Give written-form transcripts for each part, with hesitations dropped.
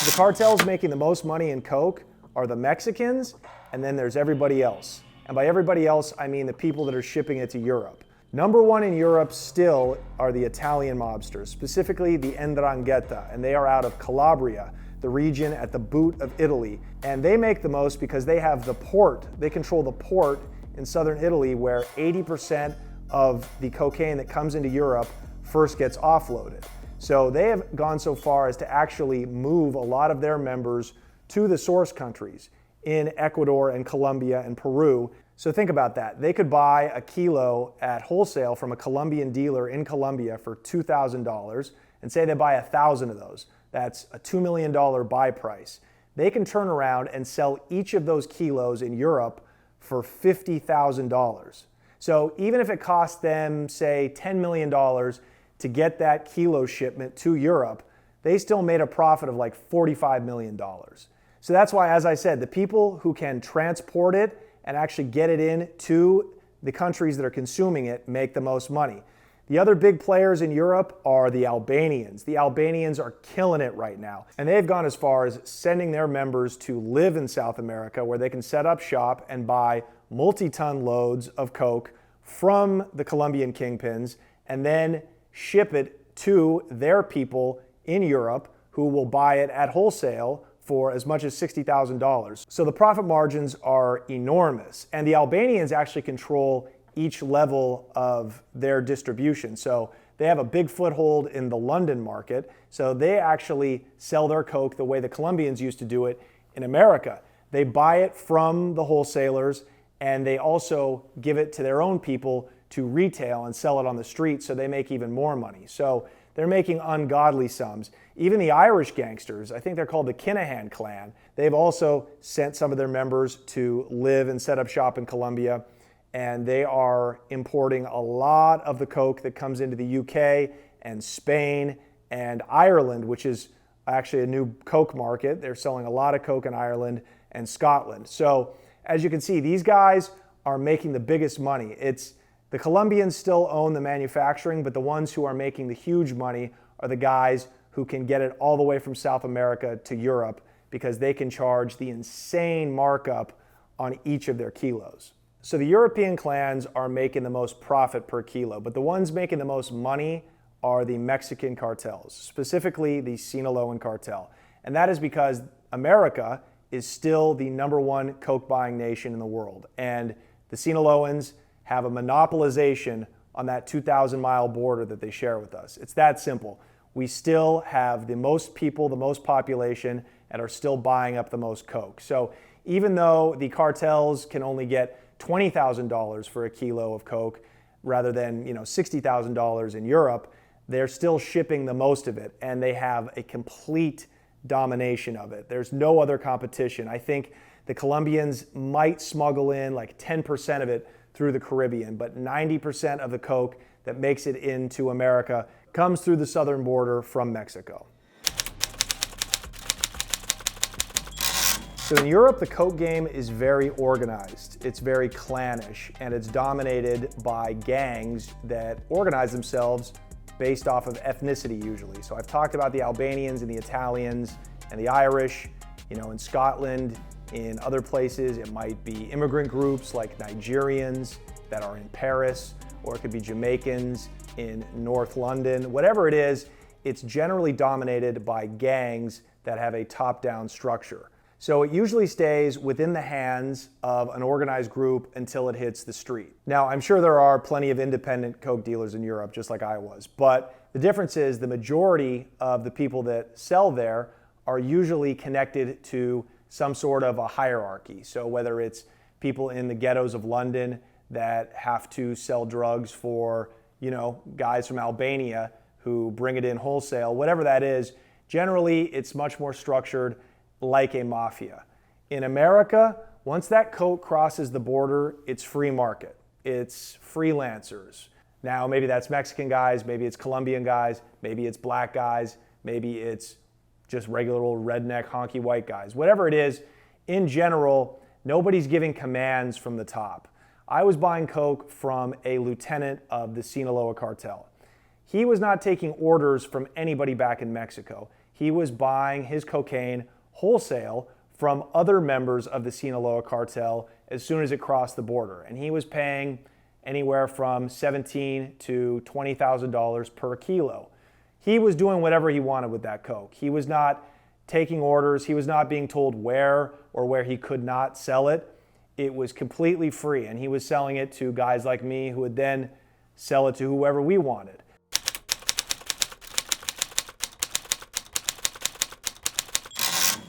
The cartels making the most money in coke are the Mexicans, and then there's everybody else. And by everybody else, I mean the people that are shipping it to Europe. Number one in Europe still are the Italian mobsters, specifically the 'Ndrangheta, and they are out of Calabria, the region at the boot of Italy. And they make the most because they have the port. They control the port in southern Italy where 80% of the cocaine that comes into Europe first gets offloaded. So they have gone so far as to actually move a lot of their members to the source countries in Ecuador and Colombia and Peru. So think about that. They could buy a kilo at wholesale from a Colombian dealer in Colombia for $2,000 and say they buy 1,000 of those. That's a $2 million buy price. They can turn around and sell each of those kilos in Europe for $50,000. So even if it costs them, say, $10 million to get that kilo shipment to Europe, they still made a profit of like $45 million. So that's why, as I said, the people who can transport it and actually get it in to the countries that are consuming it make the most money. The other big players in Europe are the Albanians. The Albanians are killing it right now. And they've gone as far as sending their members to live in South America where they can set up shop and buy multi-ton loads of coke from the Colombian kingpins and then ship it to their people in Europe who will buy it at wholesale for as much as $60,000. So the profit margins are enormous. And the Albanians actually control each level of their distribution. So they have a big foothold in the London market. So they actually sell their coke the way the Colombians used to do it in America. They buy it from the wholesalers and they also give it to their own people to retail and sell it on the street so they make even more money. So they're making ungodly sums. Even the Irish gangsters, I think they're called the Kinahan clan, they've also sent some of their members to live and set up shop in Colombia, and they are importing a lot of the coke that comes into the UK and Spain and Ireland, which is actually a new coke market. They're selling a lot of coke in Ireland and Scotland. So as you can see, these guys are making the biggest money. The Colombians still own the manufacturing, but the ones who are making the huge money are the guys who can get it all the way from South America to Europe because they can charge the insane markup on each of their kilos. So the European clans are making the most profit per kilo, but the ones making the most money are the Mexican cartels, specifically the Sinaloan cartel. And that is because America is still the #1 coke buying nation in the world. And the Sinaloans have a monopolization on that 2,000-mile border that they share with us. It's that simple. We still have the most people, the most population, and are still buying up the most coke. So even though the cartels can only get $20,000 for a kilo of coke rather than $60,000 in Europe, they're still shipping the most of it, and they have a complete domination of it. There's no other competition. I think the Colombians might smuggle in like 10% of it through the Caribbean, but 90% of the coke that makes it into America comes through the southern border from Mexico. So in Europe, the coke game is very organized. It's very clannish, and it's dominated by gangs that organize themselves based off of ethnicity usually. So I've talked about the Albanians and the Italians and the Irish, in Scotland. In other places, it might be immigrant groups like Nigerians that are in Paris, or it could be Jamaicans in North London. Whatever it is, it's generally dominated by gangs that have a top-down structure. So it usually stays within the hands of an organized group until it hits the street. Now, I'm sure there are plenty of independent coke dealers in Europe, just like I was, but the difference is the majority of the people that sell there are usually connected to some sort of a hierarchy. So whether it's people in the ghettos of London that have to sell drugs for, guys from Albania who bring it in wholesale, whatever that is, generally it's much more structured like a mafia. In America, once that coke crosses the border, it's free market. It's freelancers. Now, maybe that's Mexican guys, maybe it's Colombian guys, maybe it's black guys, maybe it's just regular old redneck honky white guys. Whatever it is, in general, nobody's giving commands from the top. I was buying coke from a lieutenant of the Sinaloa cartel. He was not taking orders from anybody back in Mexico. he was buying his cocaine wholesale from other members of the Sinaloa cartel as soon as it crossed the border. And he was paying anywhere from $17,000 to $20,000 per kilo. He was doing whatever he wanted with that coke. He was not taking orders. He was not being told where or where he could not sell it. It was completely free, and he was selling it to guys like me who would then sell it to whoever we wanted.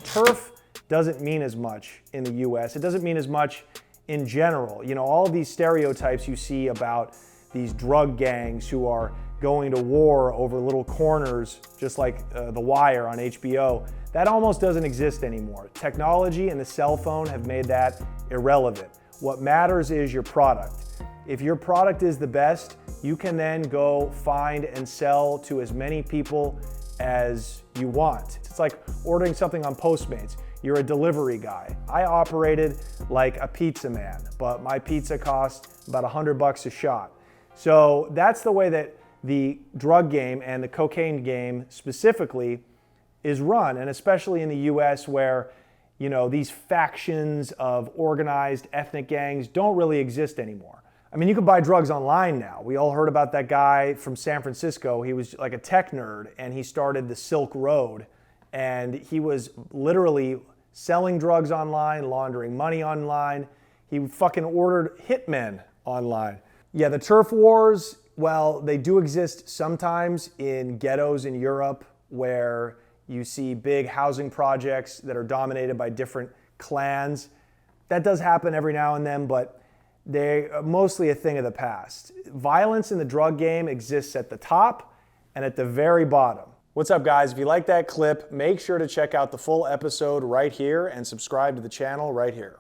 Turf doesn't mean as much in the US. It doesn't mean as much in general. You know, all of these stereotypes you see about these drug gangs who are going to war over little corners, just like The Wire on HBO, that almost doesn't exist anymore. Technology and the cell phone have made that irrelevant. What matters is your product. If your product is the best, you can then go find and sell to as many people as you want. It's like ordering something on Postmates. You're a delivery guy. I operated like a pizza man, but my pizza cost about $100 a shot. So that's the way that the drug game and the cocaine game specifically is run, and especially in the US where, you know, these factions of organized ethnic gangs don't really exist anymore. I mean, you can buy drugs online now. We all heard about that guy from San Francisco. He was like a tech nerd, and he started the Silk Road, and he was literally selling drugs online, laundering money online. He fucking ordered hitmen online. Yeah, the turf wars, well, they do exist sometimes in ghettos in Europe where you see big housing projects that are dominated by different clans. That does happen every now and then, but they're mostly a thing of the past. Violence in the drug game exists at the top and at the very bottom. What's up, guys? If you like that clip, make sure to check out the full episode right here and subscribe to the channel right here.